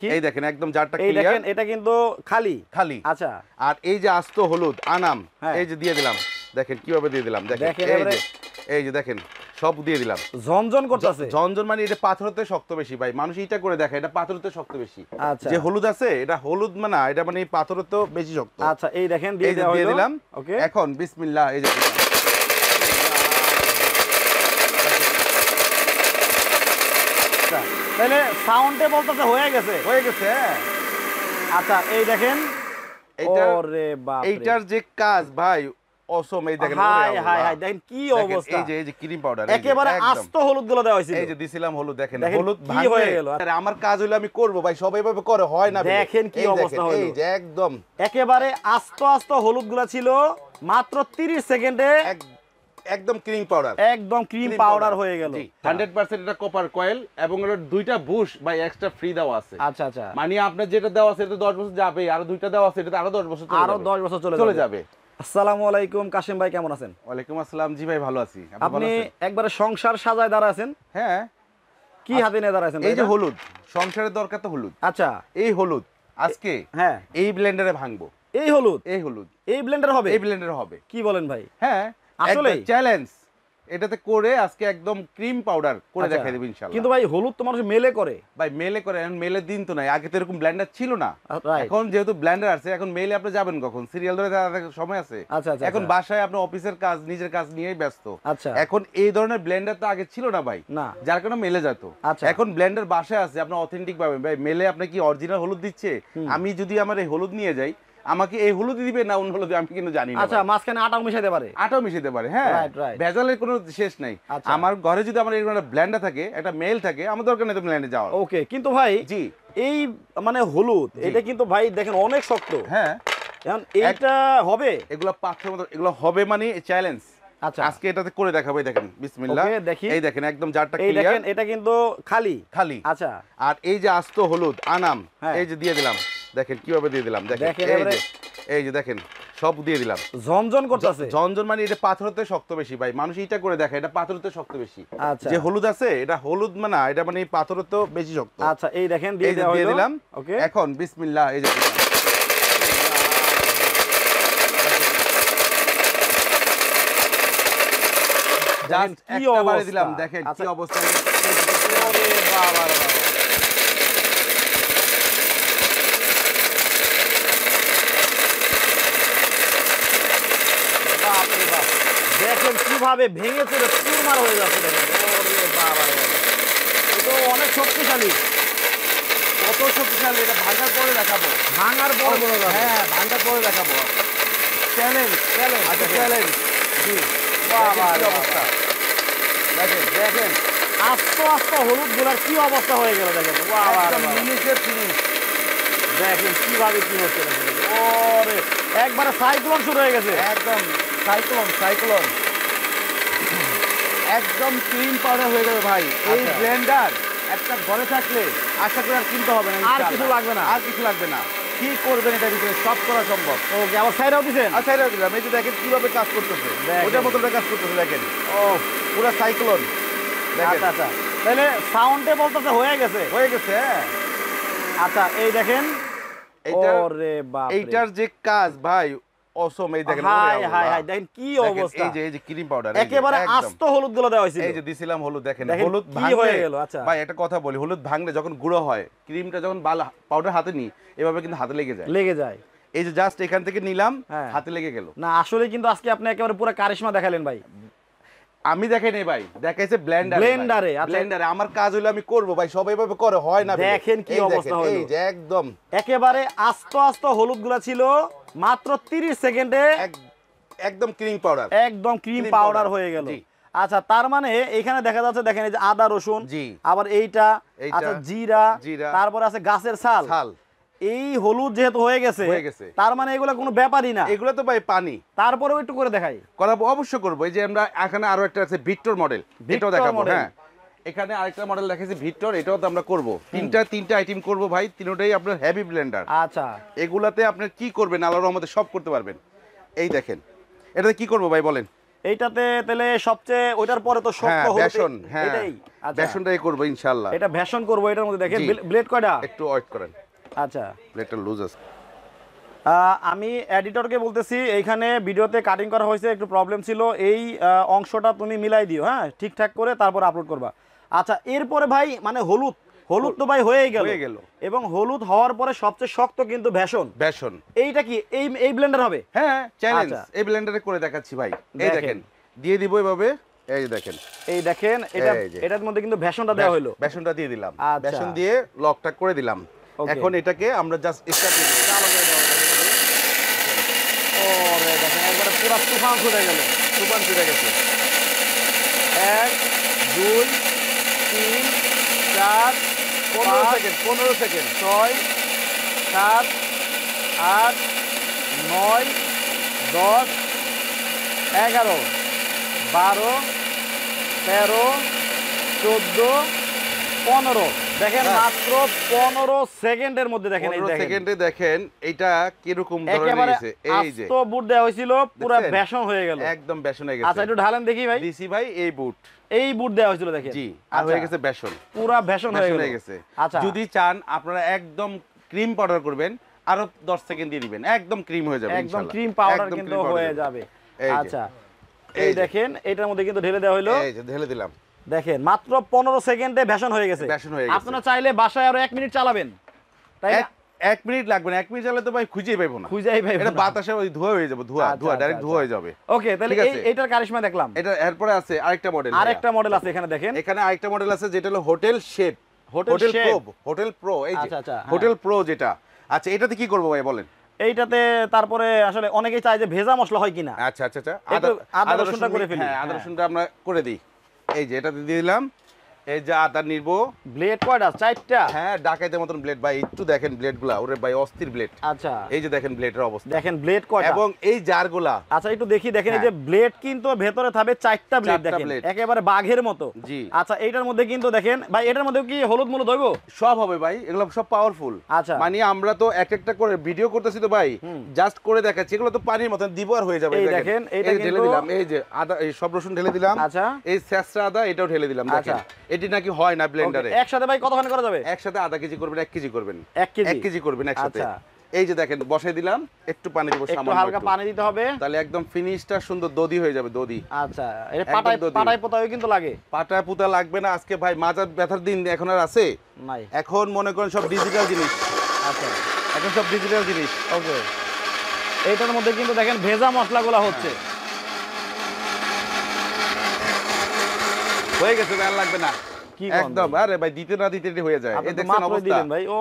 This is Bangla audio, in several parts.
এই দেখেন একদম জারটা এই ক্লিয়ার। দেখেন এটা কিন্তু খালি খালি। আচ্ছা। আর এই যে আস্ত হলুদ আনাম, হ্যাঁ। এই যে দিয়ে দিলাম, দেখেন কিভাবে দিয়ে দিলাম, দেখেন দেখেন এই এবারে যে, এই যে দেখেন সব দিয়ে দিলাম। ঝনঝন করতেছে। ঝনঝন মানে এটা পাথরতে শক্ত বেশি ভাই, মানুষ এটা করে দেখে এটা পাথরতে শক্ত বেশি। আচ্ছা। যে হলুদ আছে এটা হলুদ মানে এটা মানে পাথরতে বেশি শক্ত। আচ্ছা এই দেখেন এই যে দিয়ে দিলাম। ওকে। এখন বিসমিল্লাহ এই যে দিলাম। আচ্ছা তাহলে সাউন্ডে বলতেছে হয়ে গেছে। হয়ে গেছে। আচ্ছা এই দেখেন এইটার ওরে বাপ রে, এইটার যে কাজ ভাই অসম। এই দেখেন হাই হাই হাই দেখেন কি অবস্থা। এই যে ক্রিম পাউডার একেবারে আস্ত হলুদ গুলো দেওয়া হয়েছিল। এই যে দিছিলাম হলুদ, দেখেন দেখেন হলুদ কি ভাঙে হয়ে গেল। আরে আমার কাজ হলো আমি করব ভাই, সবাই ভাবে করে হয় না। দেখেন কি এই অবস্থা দেখেন, হলো। এই যে একদম একেবারে আস্ত আস্ত হলুদ গুলা ছিল মাত্র 30 সেকেন্ডে একদম ক্রিম পাউডার, একদম ক্রিম পাউডার হয়ে গেল। 100% এটা কপার কয়েল এবং এর দুইটা বুশ ভাই এক্সট্রা ফ্রি দেওয়া আছে। আচ্ছা আচ্ছা মানে আপনার যেটা দেওয়া আছে এটা 10 বছর যাবে, আর দুইটা দেওয়া আছে এটা আরো 10 বছর চলে যাবে। আরো 10 বছর চলে যাবে। আসসালামু আলাইকুম কাশিম ভাই, কেমন আছেন? ওয়ালাইকুম আসসালাম। জি ভাই ভালো আছি। আপনি একবারে সংসার সাজায় দাঁড়া আছেন। হ্যাঁ। কি হাতে নিয়ে দাঁড়াছেন? এই যে হলুদ, সংসারের দরকার তো হলুদ। আচ্ছা এই হলুদ আজকে হ্যাঁ এই ব্লেন্ডারে ভাঙবো। এই হলুদ এই ব্লেন্ডার হবে? এই ব্লেন্ডারে হবে। কি বলেন ভাই? হ্যাঁ আসলে চ্যালেঞ্জ এটাতে করে আজকে একদম ক্রিম পাউডার করে আচ্ছা, দেখাই দেব ইনশাআল্লাহ। কিন্তু ভাই হলুদ তো মানুষ মেলে করে। ভাই মেলে করে, এখন মেলের দিন তো নাই, আগে তো এরকম ব্লেন্ডার ছিল না। Right. এখন যেহেতু ব্লেন্ডার আছে, এখন মেলে আপনি যাবেন কখন? সিরিয়াল ধরে দাঁড়াতে সময় আছে? আচ্ছা, আচ্ছা, এখন আচ্ছা। বাসায় আপনি অফিসের কাজ নিজের কাজ নিয়েই ব্যস্ত। আচ্ছা। এখন এই ধরনের ব্লেন্ডার তো আগে ছিল না ভাই, না। যার কারণে মেলে যেত। আচ্ছা। এখন ব্লেন্ডার বাসায় আছে, আপনি অথেন্টিক পাবেন ভাই। মেলে আপনি কি অরিজিনাল হলুদ দিচ্ছে? আমি যদি আমার এই হলুদ নিয়ে যাই, আমাকে এই হলুদ দিবে না অন্য হলুদ আমি কিন্তু জানি না। আচ্ছা মাঝখানে আটাও মিশাইতে পারে? আটাও মিশাতে পারে, হ্যাঁ। Right, right. ভেজালের কোনো শেষ নাই। আচ্ছা। আমার ঘরে যদি আমার এরকম একটা ব্লেন্ডার থাকে, একটা মেল থাকে, আমার দরকার নেই তো ব্লেন্ডে যাওয়ার। ওকে, কিন্তু ভাই জি এই মানে হলুদ এটা কিন্তু ভাই দেখেন অনেক শক্ত। হ্যাঁ। এখন এইটা হবে? এগুলো পাথরের মতো, এগুলো হবে মানে চ্যালেঞ্জ। আচ্ছা আজকে এটাতে করে দেখাবো। এই দেখেন বিসমিল্লাহ। ওকে, দেখি। এই দেখেন একদম জারটা এই ক্লিয়ার। দেখেন এটা কিন্তু খালি খালি। আচ্ছা। আর এই যে আস্ত হলুদ আনাম, হ্যাঁ। এই যে দিয়ে দিলাম, দেখেন কিভাবে দিয়ে দিলাম, দেখেন দেখেন এই এবারে যে, এই যে দেখেন সব দিয়ে দিলাম। ঝনঝন করতেছে। ঝনঝন মানে এটা পাথরতে শক্ত বেশি ভাই, মানুষ এটা করে দেখে এটা পাথরতে শক্ত বেশি। আচ্ছা। যে হলুদ আছে এটা হলুদ মানে এটা মানে পাথরতে বেশি শক্ত। আচ্ছা এই দেখেন এই যে দিয়ে দিলাম। ওকে। এখন বিসমিল্লাহ এই যে দিলাম। জাস্ট কি একবারে অবস্থা। দিলাম, দেখেন কি আচ্ছা। অবস্থা। ওরে বাবা রে বাবা। বাপ রে বাপ। দেখেন কিভাবে ভেঙে চুরে চুরমার হয়ে যাচ্ছে দেখেন। ওরে বাবা রে বাবা। এটা অনেক শক্তিশালী। কত শক্তিশালী, এটা ভাঙার পরে দেখাবো। ভাঙার পর বড় যাবে। হ্যাঁ ভাঙার পরে দেখাবো। Challenge challenge. আচ্ছা চ্যালেঞ্জ। জি বাবা বাবা রে অবস্থা বাবা। দেখেন দেখেন আস্ত আস্ত হলুদ গুলার কি অবস্থা হয়ে গেল দেখেন। বাবা রে একদম বাবা। মিনিটের ফিনিশ। দেখেন কিভাবে কি হচ্ছে দেখেন। ওরে একবারে সাইক্লোন শুরু হয়ে গেছে। একদম সাইক্লোন সাইক্লোন। একদম ক্রিম পাউডার হয়ে যাবে ভাই। এই আচ্ছা। ব্লেন্ডার একটা ঘরে থাকলে আশা করি আর কিনতে হবে না, আর ইনশাআল্লাহ। কিছু লাগবে না। আর কিছু লাগবে না। কি করবেন এটার ভিতরে সব করা সম্ভব। ওকে, আবার সাইডাও দিছেন? আচ্ছা এটা দিলাম। এই যে দেখেন কিভাবে কাজ করতেছে, দেখেন। ওটার মতো কাজ করতেছে দেখেন। ও পুরো সাইক্লোন দেখেন। আচ্ছা আচ্ছা তাহলে সাউন্ডে বলতেছে হয়ে গেছে। হয়ে গেছে। হ্যাঁ আচ্ছা এই দেখেন এইটার ওরে বাপ রে। এইটার যে কাজ ভাই অসম। এই দেখেন হাই ওরে হাই আল্লাহ। হাই দেখেন কি দেখেন, অবস্থা। এই যে ক্রিম পাউডার একেবারে আস্ত হলুদ গুলো দেওয়া হয়েছিল। এই যে দিছিলাম হলুদ, দেখেন দেখেন হলুদ কি ভাঙলে হয়ে গেল। আচ্ছা ভাই একটা কথা বলি, হলুদ ভাঙলে যখন গুঁড়ো হয়, ক্রিমটা যখন পাউডার হাতে নি এভাবে কিন্তু হাতে লেগে যায়। লেগে যায়। এই যে জাস্ট এখান থেকে নিলাম, হ্যাঁ। হাতে লেগে গেল। না আসলে কিন্তু আজকে আপনি একেবারে পুরো কারিশমা দেখালেন ভাই। আমি দেখাই নাই ভাই, দেখাইছে ব্লেন্ডারে। ব্লেন্ডারে, আচ্ছা। ব্লেন্ডারে আমার কাজ হলো আমি করব ভাই, সবাই এভাবে করে হয় না। দেখেন কি এই অবস্থা হলো। এই যে একদম একেবারে আস্ত আস্ত হলুদ গুলা ছিল মাত্র 30 সেকেন্ডে একদম ক্রিম পাউডার, একদম ক্রিম Cream পাউডার powder, হয়ে গেল। জি। আচ্ছা তার মানে এখানে দেখা যাচ্ছে দেখেন এই যে আদা রসুন, জি। আবার এইটা, এইটা, আচ্ছা জিরা, জিরা, তারপরে আছে গাছের ছাল। ছাল। এই হলুদ যেহেতু হয়ে গেছে তার মানে এগুলো কোনো ব্যাপারই না। এগুলো তো ভাই পানি। তারপরেও একটু করে দেখাই। করাবো, অবশ্যই করবো। এই যে আমরা এখানে আরো একটা আছে ভিক্টর মডেল, এটাও ভিক্টর দেখাবো। মডেল। হ্যাঁ এখানে আরেকটা মডেল দেখাচ্ছি ভিক্টর, এটাও তো আমরা করবো। তিনটা আইটেম করবো ভাই, তিনটাই আপনার হেভি ব্লেন্ডার। আচ্ছা এগুলাতে আপনি কি করবেন আল্লাহর রহমতে সব করতে পারবেন। এই দেখেন এটাতে কি করবো ভাই বলেন। এইটাতে তাহলে সবচেয়ে ওইটার পরে তো শক্ত হ্যাঁ হলুদ বেসন, হ্যাঁ এটাই আচ্ছা বেসনটাই করবো ইনশাআল্লাহ। এটা ভেষণ করব এটার মধ্যে দেখেন জি। ব্লেড কয়টা একটু ওয়েট করেন, আচ্ছা ব্লেডটা লুজ আছে। আমি এডিটরকে বলতেছি এইখানে ভিডিওতে কাটিং করা হয়েছে একটু প্রবলেম ছিল এই অংশটা তুমি মিলাই দিও হ্যাঁ ঠিকঠাক করে তারপর আপলোড করবা আচ্ছা এরপরে ভাই মানে হলুদ হলুদ তো ভাই হয়ে গেল এবং হলুদ হওয়ার পরে সবচেয়ে শক্ত কিন্তু ভেষণ বেসন। এইটা কি এই ব্লেন্ডার হবে হ্যাঁ চ্যালেঞ্জ, আচ্ছা। এই ব্লেন্ডারে করে দেখাচ্ছি ভাই। এই দেখেন। দেখেন দিয়ে দিব এভাবে, এই যে দেখেন এটা এই যে। এটার মধ্যে কিন্তু ভেষণটা দেওয়া হলো বেসনটা দিয়ে দিলাম, আচ্ছা। বেসন দিয়ে লকটা করে দিলাম। Okay. এখন এটাকে আমরা জাস্ট স্টার্ট দিব। চালু করে দাও ওরে দেখেন একবারে পুরো তুফান ছুটে গেল সুপার চলে গেছে। 1 2 3 4 15 5 সেকেন্ড, 15 সেকেন্ড। 6 7 8 9 10 11 12 13 14 15 দেখেন হ্যাঁ। মাত্র 15 সেকেন্ডের মধ্যে দেখেন এই 15 দেখেন সেকেন্ডে দেখেন এটা কিরকম ধরনের একেবারে গেছে। এই যে আস্ত বুট দেওয়া হয়েছিল পুরো দেখছেন? বেসন হয়ে গেল একদম বেসন হয়ে আচ্ছা গেছে। একটু ঢালেন দেখি ভাই দিছি ভাই এই বুট। এই বুট দেওয়া হয়েছিল দেখেন জি, আর হয়ে গেছে বেসন। পুরা বেসন হয়ে বেসন গেল হয়ে গেছে। আচ্ছা যদি চান আপনারা একদম ক্রিম পাউডার করবেন, আরো 10 সেকেন্ড দিয়ে দিবেন, একদম ক্রিম হয়ে যাবে একদম ইনশাআল্লাহ। ক্রিম পাউডার একদম কিন্তু cream powder হয়ে দেবেন। যাবে এই যে, আচ্ছা এই এই যে। দেখেন এটার মধ্যে কিন্তু ঢেলে দেওয়া হলো এই যে ঢেলে দিলাম। দেখেন মাত্র 15 সেকেন্ডে বেসন হয়ে গেছে বেসন হয়ে গেছে। আপনারা চাইলে বাসায় আরো 1 মিনিট চালাবেন তাই না? এক মিনিট লাগবে না, 1 মিনিট চালালে তো ভাই খুঁজেই পাবো না। খুঁজেই পাইবো এটা না। বাতাসে ওই ধোয়া হয়ে যাবে, ধোয়া আচ্ছা, ধোয়া আচ্ছা, ডাইরেক্ট ধোয়া আচ্ছা। হয়ে যাবে। ওকে তাহলে ঠিক আছে? এইটার কারিশমা দেখলাম এটা এরপরে আছে আরেকটা মডেল। আরেকটা মডেল আছে এখানে দেখেন এখানে আরেকটা মডেল আছে যেটা হলো hotel shape, hotel hotel shape. Pro, hotel pro. এই যে আচ্ছা, আচ্ছা, হ্যাঁ। হোটেল প্রো যেটা। আচ্ছা এটাতে কি করবো ভাই বলেন? এইটাতে তারপরে আসলে অনেকেই চায় যে ভেজা মশলা হয় কিনা আচ্ছা আচ্ছা আচ্ছা একটু আদা রসুনটা করে ফেলি। হ্যাঁ আদা হ্যাঁ। রসুনটা আমরা করে দিই। এই যে এটাতে দিয়ে দিলাম। এই যে আদা নিবো। ব্লেড কয়টা 4টা হ্যাঁ ডাকাইতের মতন ব্লেড ভাই, একটু দেখেন ব্লেডগুলা, ওরে ভাই অস্থির ব্লেড। আচ্ছা এই যে দেখেন ব্লেডের অবস্থা দেখেন ব্লেড কয়টা এবং এই জারগুলা। আচ্ছা একটু দেখি দেখেন এই হ্যাঁ। যে ব্লেড কিন্তু ভেতরে থাকবে 4টা ব্লেড 4টা দেখেন blade। একেবারে বাঘের মতো জি। আচ্ছা এইটার মধ্যে কিন্তু দেখেন ভাই এটার মধ্যে কি হলুদ মূলদ হইব সব হবে ভাই, এগুলো সব পাওয়ারফুল। আচ্ছা। মানে আমরা তো একটা করে ভিডিও করতেছি তো ভাই, জাস্ট করে দেখাচ্ছি। এগুলো তো পানির মতন দিব আর হয়ে যাবে। এই এই দেখেন, এইটা এই ঢেলে কিন্তু- দিলাম। এই যে আদা, এই সব রসুন ঢেলে দিলাম। আচ্ছা। এই ছেঁচড়া আদা এটাও ঢেলে দিলাম। দেখেন আচ্ছা। এটি নাকি হয় না ব্লেন্ডারে। Okay, একসাথে ভাই কতখানি করা যাবে একসাথে আধা কেজি করবেন, 1 কেজি করবেন, 1 কেজি? 1 কেজি করবেন একসাথে। আচ্ছা। এই যে দেখেন বসাই দিলাম, একটু পানি দিব একটু সামান্য হালকা একটু। পানি দিতে হবে তাহলে একদম ফিনিশটা সুন্দর দধি হয়ে যাবে, দধি। আচ্ছা এটা একদম পাটায় দধি। পাটায় পোতাও কিন্তু লাগে পাটা পুতা লাগবে না আজকে ভাই, মাজা ব্যথার দিন এখন আর আছে? নাই এখন মনে করেন সব ডিজিটাল জিনিস, আচ্ছা এখন সব ডিজিটাল জিনিস। ওকে এইটার মধ্যে কিন্তু দেখেন ভেজা মশলাগুলো হচ্ছে হয়ে গেছে, আর লাগবে না কি কোন একদম। ভাই? আরে ভাই দিতে না দিতে হয়ে যায়। আপনি এই তো দেখছেন মাত্রই অবস্থা, দিলেন ভাই ও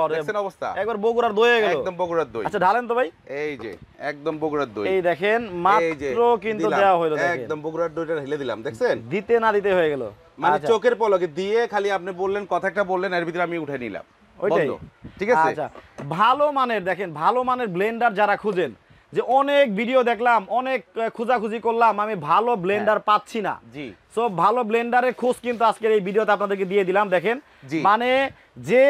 রে দেখছেন অবস্থা, একবার বগুড়ার দই হয়ে গেল একদম বগুড়ার দই। আচ্ছা ঢালেন তো ভাই এই যে একদম বগুড়ার দই। এই দেখেন এই যে মাত্র কিন্তু দিলাম, দেওয়া হলো দেখেন একদম বগুড়ার দইটা ঢেলে দিলাম, দেখছেন? দিতে না দিতে হয়ে গেল মানে আচ্ছা, চোখের পলকে দিয়ে খালি আপনি বললেন, কথা একটা বললেন, এর ভিতরে আমি উঠে নিলাম। ওইটাই বন্ধ। ঠিক আছে? আচ্ছা ভালো মানের দেখেন ভালো মানের ব্লেন্ডার যারা খুঁজেন যে অনেক ভিডিও দেখলাম অনেক খোঁজাখুঁজি করলাম আমি ভালো ব্লেন্ডার পাচ্ছি না জি। সো ভালো ব্লেন্ডারের খোঁজ কিন্তু আজকের এই ভিডিওতে আপনাদেরকে দিয়ে দিলাম দেখেন জি। মানে যে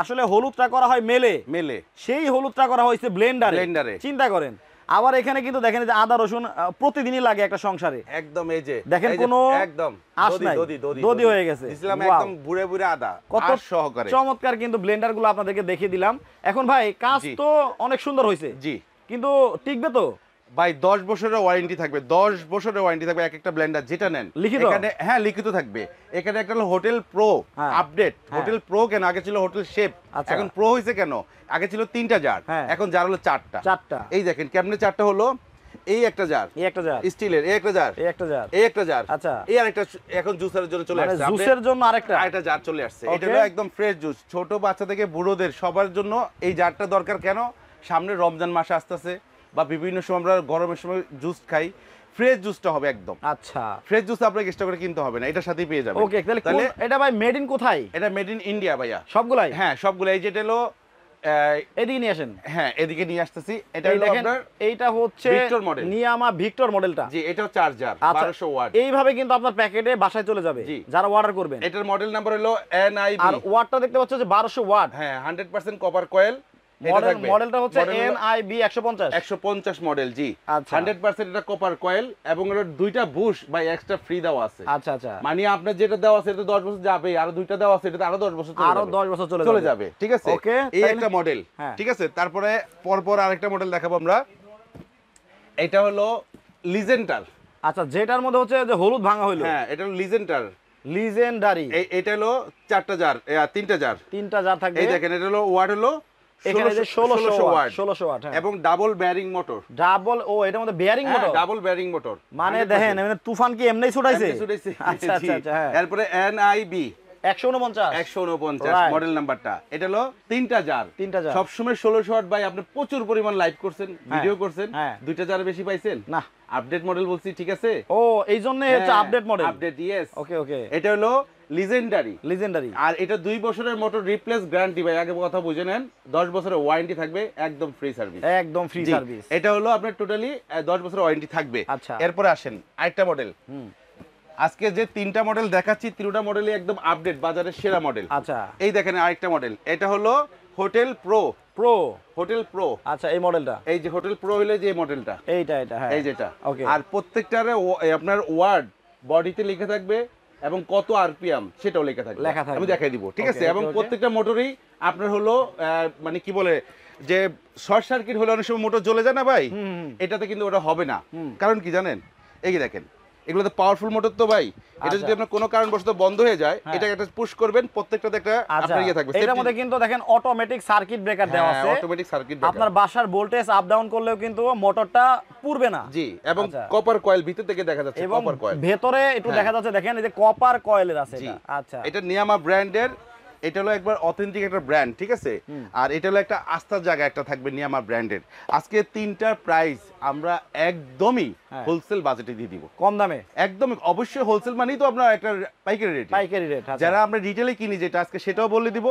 আসলে হলুদটা করা হয় মেলে মেলে সেই হলুদটা করা হয়েছে ব্লেন্ডারে ব্লেন্ডারে। চিন্তা করেন আবার এখানে কিন্তু দেখেন যে আদা রসুন প্রতিদিনই লাগে একটা সংসারে একদম এই যে দেখেন এই যে কোনো একদম আঁশ দধি, নাই। দধি, দধি, দধি হয়ে গেছে। দিছিলাম Wow. একদম বুড়ে বুড়ে আদা কত আঁশ সহকারে। চমৎকার কিন্তু ব্লেন্ডার গুলো আপনাদেরকে দেখিয়ে দিলাম এখন ভাই কাজ জি। তো অনেক সুন্দর হয়েছে জি কিন্তু টিকবে তো ভাই 10 বছরের ওয়ারেন্টি থাকবে, 10 বছরের ওয়ারেন্টি থাকবে এক একটা ব্লেন্ডার যেটা নেন। লিখিত? এখানে হ্যাঁ লিখিত থাকবে। এখানে একটা হলো হোটেল প্রো হ্যাঁ। আপডেট। হ্যাঁ। হোটেল প্রো কেন, আগে ছিল হোটেল শেপ, আচ্ছা। এখন প্রো হয়েছে কেন? আগে ছিল 3টা জার, হ্যাঁ। এখন জার হলো 4টা। 4টা এই দেখেন কেমনে 4টা হলো। এই একটা জার এই একটা জার স্টিলের, এই একটা জার, এই একটা জার এই একটা জার, আচ্ছা। এই আরেকটা এখন জুসারের জন্য চলে মানে আসছে। আপনি- জুসের জন্য আরেকটা আরেকটা জার চলে আসছে। এটা Okay. হলো একদম ফ্রেশ জুস, ছোট বাচ্চা থেকে বুড়োদের সবার জন্য এই জারটা দরকার। কেন? সামনে রমজান মাস আসতেছে বা বিভিন্ন সময় আমরা গরমের সময় জুস খাই, ফ্রেশ জুসটা হবে একদম। আচ্ছা ফ্রেশ জুস আপনাকে এক্সট্রা করে কিনতে হবে না, এটার সাথেই পেয়ে যাবেন। ওকে তাহলে তাহলে এটা ভাই মেড ইন কোথায় এটা মেড ইন ইন্ডিয়া ভাইয়া। সবগুলাই হ্যাঁ সবগুলো। এই যেটা হলো এদিকে নিয়ে আসেন হ্যাঁ এদিকে নিয়ে আসতেছি। এটা এই হলো দেখেন আপনার এইটা হচ্ছে Victor model। নিয়ামা ভিক্টর মডেলটা জি, এটাও চার্জার আচ্ছা 1200 ওয়াট। এইভাবে কিন্তু আপনার প্যাকেটে বাসায় চলে যাবে জি। যারা অর্ডার করবেন এটার মডেল নাম্বার হলো NIB। আর ওয়াটটা দেখতে পাচ্ছ যে 1200 ওয়াট হ্যাঁ 100% কপার কয়েল মডেলটা হচ্ছে NIB 150 150 মডেল, জি। আচ্ছা। 100% এটা কপার কয়েল এবং এর দুইটা বুশ বা এক্সট্রা ফ্রি দেওয়া আছে। আচ্ছা আচ্ছা, মানে আপনার যেটা দেওয়া আছে এটা 10 বছর যাবে, আর দুইটা দেওয়া আছে এটা আরো 10 বছর আরো 10 বছর চলে যাবে, ঠিক আছে? ওকে, এই একটা মডেল, হ্যাঁ। ঠিক আছে। তারপরে পরপর আরেকটা মডেল দেখাবো আমরা। এটা হলো লিজেন্ডার। আচ্ছা, যেটার মধ্যে হচ্ছে যে হলুদ ভাঙা হইলো, হ্যাঁ, এটা হলো লিজেন্ডার। লিজেন্ডারি। এটা হলো 4টা জার, 3টা জার, 3টা জার থাকবে। এই দেখেন, এটা হলো ওয়াট হলো এখানে যে 1600 ওয়াট, 1600 ওয়াট, হ্যাঁ। এবং ডাবল বেয়ারিং মোটর। ডাবল, ও এটার মধ্যে bearing motor, double bearing motor. মানে দেখেন মানে তুফান কি এমনি ছুটাইছে? আচ্ছা জি। আচ্ছা আচ্ছা, হ্যাঁ। এরপরে NIB 149 মডেল নাম্বারটা। এটা হলো 3টা জার। সব সময় 1600 ওয়াট ভাই, আপনি প্রচুর পরিমাণ লাইভ করছেন, ভিডিও করছেন, হ্যাঁ। 2টা জার বেশি পাইছেন না। আপডেট মডেল বলছি, ঠিক আছে? ও এই জন্য হচ্ছে update model. Update, yes. Okay okay, এটা হলো লিজেন্ডারি। আর এটা 2 বছরের মোটর রিপ্লেস গ্যারান্টি ভাই, আগে কথা বুঝে নেন। 10 বছরের ওয়ারেন্টি থাকবে, একদম ফ্রি সার্ভিস, একদম ফ্রি সার্ভিস। এটা হলো আপনার টোটালি 10 বছরের ওয়ারেন্টি থাকবে। আচ্ছা, এরপরে আসেন আরেকটা মডেল। আজকে যে 3টা মডেল দেখাচ্ছি, 3টা মডেলই একদম আপডেট, বাজারের সেরা মডেল। আচ্ছা, এই দেখেন আরেকটা মডেল, এটা হলো হোটেল প্রো। হোটেল প্রো, আচ্ছা, এই মডেলটা, এই যে হোটেল প্রো হলো যে মডেলটা, এটা হ্যাঁ, এই যেটা। ওকে। আর প্রত্যেকটার আপনার ওয়ার্ড বডিতে লেখা থাকবে এবং কত আরপিএম সেটাও লেখা থাকবে, আমি দেখাই দিব, ঠিক আছে? এবং প্রত্যেকটা মোটরই আপনার হলো মানে কি বলে যে শর্ট সার্কিট হলে অনেক সময় মোটর জ্বলে যায় না ভাই, এটাতে কিন্তু ওটা হবে না। কারণ কি জানেন, এই যে দেখেন, এগুলো তো পাওয়ারফুল মোটর তো ভাই, এটা যদি আপনার কোনো কারণবশত বন্ধ হয়ে যায়, এটা একটা পুশ করবেন, প্রত্যেকটাতে একটা আপনার ইয়ে থাকবে। এটার মধ্যে কিন্তু দেখেন অটোমেটিক সার্কিট ব্রেকার দেওয়া আছে, অটোমেটিক সার্কিট ব্রেকার। আপনার বাসার ভোল্টেজ আপ ডাউন করলেও কিন্তু মোটরটা পুড়বে না। জি, এবং কপার কয়েল ভিতর থেকে দেখা যাচ্ছে, কপার কয়েল ভেতরে একটু দেখা যাচ্ছে, দেখেন এই যে কপার কয়েলের আছে এটা। আচ্ছা, এটা নিয়ামা ব্র্যান্ডের, এটা হলো একবার অথেন্টিক একটা ব্র্যান্ড, ঠিক আছে? আর এটা হলো একটা আস্থার জায়গা একটা থাকবে নিয়ামা ব্র্যান্ডের। আজকে 3টার প্রাইস আমরা একদমই হোলসেল বাজেটে দিয়ে দিব, কম দামে, একদম। অবশ্যই হোলসেল মানেই তো আপনার একটা পাইকারি রেট। যারা আমরা রিটেলে কিনি যেটা, আজকে সেটাও বলে দিব,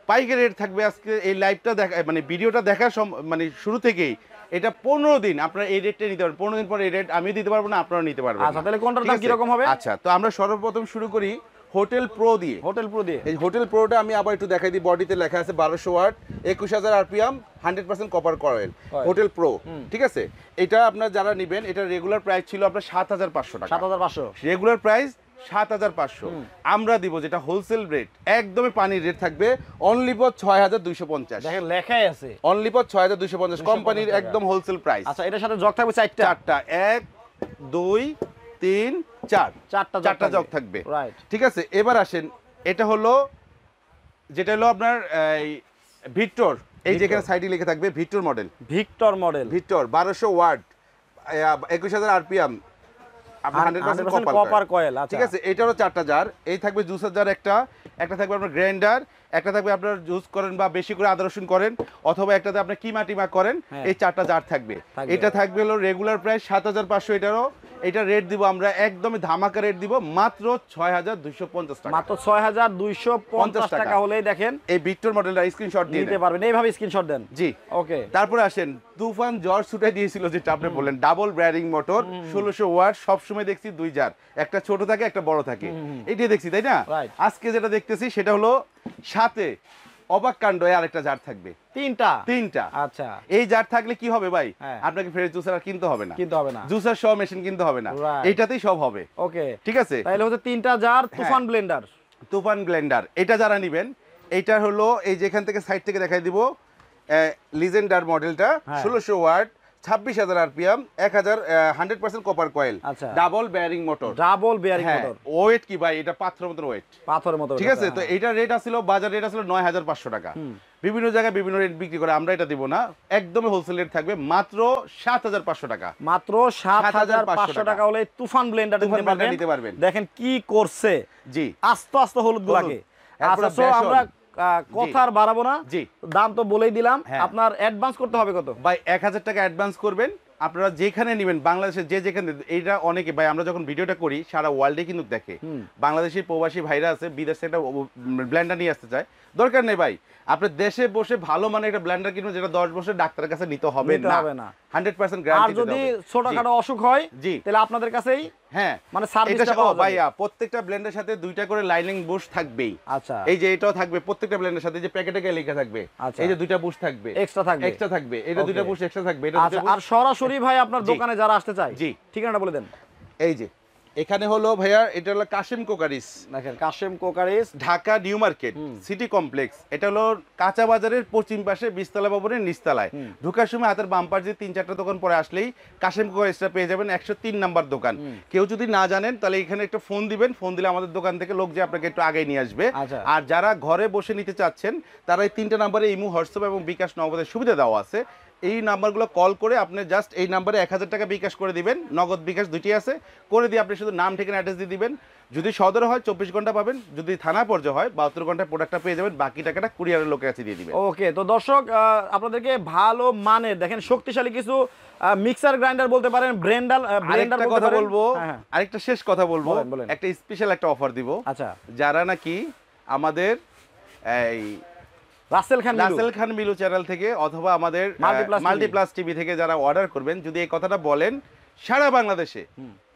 পাইকারি রেট থাকবে। আজকে এই লাইভটা দেখা মানে ভিডিওটা দেখার মানে শুরু থেকেই এটা 15 দিন আপনারা এই রেটটা নিতে পারবেন। 15 দিন পর এই রেট আমি দিতে পারবো না, আপনারা নিতে পারবেন। আচ্ছা, তাহলে কোনটার দাম কি রকম হবে? আচ্ছা, তো আমরা সর্বপ্রথম শুরু করি হোটেল প্রো দিয়ে। এই হোটেল প্রোটা আমি আবার একটু দেখাই দিই। বডিতে লেখা আছে 1200 watt, 21000 RPM, 100% copper coil, hotel pro, ঠিক আছে? এটা আপনার যারা নেবেন, এটা রেগুলার প্রাইস ছিল আপনার 7500 টাকা। 7500 রেগুলার প্রাইস 7500। আমরা দিব যেটা হোলসেল রেট, একদমই পানির রেট থাকবে, অনলি ফর 6250। দেখেন লেখাই আছে অনলি ফর 6250, কোম্পানির একদম হোলসেল প্রাইস। আচ্ছা, এটার সাথে জগ থাকবে 4টা, 1 2 3 4, 4টা জগ থাকবে, রাইট? ঠিক আছে, এবার আসেন, এটা হলো যেটা হলো আপনার ভিক্টর, এই যেখানে সাইডে লেখা থাকবে Victor model, Victor 1200 watt, 21000 RPM, আপনার 100% কপার কয়েল, ঠিক আছে? এটারও 4টা জার, এই থাকবে জুসার জার, একটা থাকবে আপনার গ্রাইন্ডার, একটা থাকবে আপনার জুস করেন বা বেশি করে আদা রসুন করেন, অথবা একটাতে আপনি কিমা টিমা করেন, এই 4টা জার থাকবে। এটা থাকবে হলো রেগুলার প্রাইস 7500। এটারও এটা রেট দিব আমরা একদমই ধামাকা রেট দিব, মাত্র 6250 টাকা, মাত্র 6250 টাকা হলেই দেখেন এই ভিক্টর মডেলটা স্ক্রিনশট দিয়ে নিতে পারবেন। এইভাবে স্ক্রিনশট দেন, জি। ওকে, তারপরে আসেন তুফান জ্বর ছুটাই দিয়েছিল যেটা আপনি বললেন, ডাবল ব্যারিং মোটর, 1600 ওয়াট। সব সময় দেখছি 2 জার, একটা ছোট থাকে একটা বড় থাকে, এটাই দেখছি, তাই না? আজকে যেটা দেখতেছি সেটা হলো সাথে অবাক কাণ্ড, আরেকটা জার থাকবে, 3টা। আচ্ছা, এই জার থাকলে কি হবে ভাই, আপনাকে ফ্রেশ জুসার আর কিনতে হবে না, জুসার সহ মেশিন কিনতে হবে না, এটাতেই সব হবে। ওকে, ঠিক আছে, তাহলে হচ্ছে 3টা জার তুফান ব্লেন্ডার। এটা যারা নেবেন, এটা হলো এই যেখান থেকে সাইড থেকে দেখাই দিব, লিজেন্ডার মডেলটা, 1600 watt, 26000 RPM, 100% copper coil, double bearing motor, wait কি ভাই, এটা পাথরের মতো, ঠিক আছে? তো এটা রেট আছিল, বাজার রেট আছিল 9500 টাকা। বিভিন্ন জায়গায় বিভিন্ন রেট বিক্রি করে, আমরা এটা দিব না, একদমই হোলসেল রেট থাকবে, মাত্র 7500 টাকা, মাত্র 7500 টাকা হলে তুফান ব্লেন্ডার নিতে পারবেন। দেখেন কি করছে, জি, আস্তে হলুদ গুলাকে। আচ্ছা, আমরা কথার বাড়াবো না, জি, দাম তো বলেই দিলাম। আপনার অ্যাডভান্স করতে হবে কত ভাই? 1000 টাকা অ্যাডভান্স করবেন। আপনারা যেখানে নেবেন, বাংলাদেশের যেখানে, এইটা অনেকে ভাই আমরা যখন ভিডিওটা করি সারা ওয়ার্ল্ডে কিন্তু দেখে, বাংলাদেশি প্রবাসী ভাইরা আছে, বিদেশে একটা ব্লেন্ডার নিয়ে আসতে চায়, দরকার নেই ভাই, আপনি দেশে বসে ভালো মানে একটা ব্লেন্ডার কিনবেন, যেটা 10 বছর ডাক্তারের কাছে নিতে হবে না, 100% গ্যারান্টি। আর যদি ছোটখাটো অসুখ হয়, জি, তাহলে আপনাদের কাছেই হ্যাঁ মানে এটা সার্ভিসটা ও পাওয়া যাবে। ভাইয়া প্রত্যেকটা ব্লেন্ডের সাথে দুইটা করে লাইনিং বুশ থাকবেই। আচ্ছা এই যে এটাও থাকবে প্রত্যেকটা ব্লেন্ডের সাথে, যে প্যাকেটে গিয়ে লেখা থাকবে আচ্ছা। এই যে দুইটা বুশ থাকবে, এক্সট্রা থাকবে, এক্সট্রা থাকবে, এটা দুইটা Okay. বুশ এক্সট্রা থাকবে, এটা আচ্ছা। দুইটা আর সরাসরি ভাই আপনার জি। দোকানে যারা আসতে চায়, জি। ঠিকানাটা বলে দেন। এই যে এখানে হলো ভাইয়া, এটা হলো কাশিম কোকারিস, দেখেন কাশেম কোকারিস, Dhaka new market city complex. এটা হলো কাঁচা বাজারের পশ্চিম পাশে বিশতলা ভবনের নিচতলায়। ঢোকার সময় হাতের বাম্পার যে 3-4টা দোকান পরে আসলেই কাশিম কোকারিসটা পেয়ে যাবেন, 103 নাম্বার দোকান। কেউ যদি না জানেন তাহলে এখানে একটা ফোন দিবেন, ফোন দিলে আমাদের দোকান থেকে লোক যে আপনাকে একটু আগে নিয়ে আসবে। আচ্ছা। আর যারা ঘরে বসে নিতে চাচ্ছেন তারা এই 3টা নাম্বারে ইমো, হোয়াটসঅ্যাপ এবং বিকাশ নগদের সুবিধা দেওয়া আছে। এই নাম্বারগুলো কল করে আপনি জাস্ট এই নাম্বারে 1000 টাকা বিকাশ করে দিবেন, নগদ বিকাশ দুটি আছে, করে দিয়ে আপনি শুধু নাম ঠিকানা অ্যাড্রেস দিয়ে দিবেন। যদি সদর হয় 24 ঘন্টা পাবেন, যদি থানা পর্যায়ে হয় 72 ঘন্টায় প্রোডাক্টটা পেয়ে যাবেন, বাকি টাকাটা কুরিয়ারের লোকের কাছে দিয়ে দিবেন। ওকে। তো দর্শক আপনাদেরকে ভালো মানের দেখেন শক্তিশালী কিছু মিক্সার গ্রাইন্ডার বলতে পারেন, ব্লেন্ডার আরেকটা কথা বলবো, হ্যাঁ। আরেকটা শেষ কথা বলবো, বলেন, বলেন। একটা স্পেশাল একটা অফার দিব। আচ্ছা। যারা নাকি আমাদের এই রাসেল খান মিলু। রাসেল খান মিলু চ্যানেল থেকে অথবা আমাদের Multiplas TV মাল্টিপ্লাস টিভি থেকে যারা অর্ডার করবেন, যদি এই কথাটা বলেন সারা বাংলাদেশে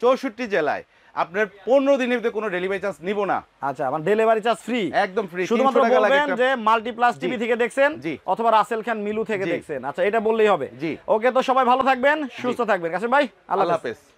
64 জেলায় আপনার 15 দিনের ভিতরে কোনো ডেলিভারি চার্জ নিব না। আচ্ছা, মানে ডেলিভারি চার্জ ফ্রি, একদম ফ্রি। শুধুমাত্র বলবেন যে মাল্টিপ্লাস টিভি থেকে দেখছেন জি। অথবা রাসেল খান মিলু থেকে জি। দেখছেন। আচ্ছা, এটা বললেই হবে। জি। ওকে, তো সবাই ভালো থাকবেন, সুস্থ থাকবেন। কাশেম ভাই, আল্লাহ আল্লাহ হাফেজ। হাফেজ।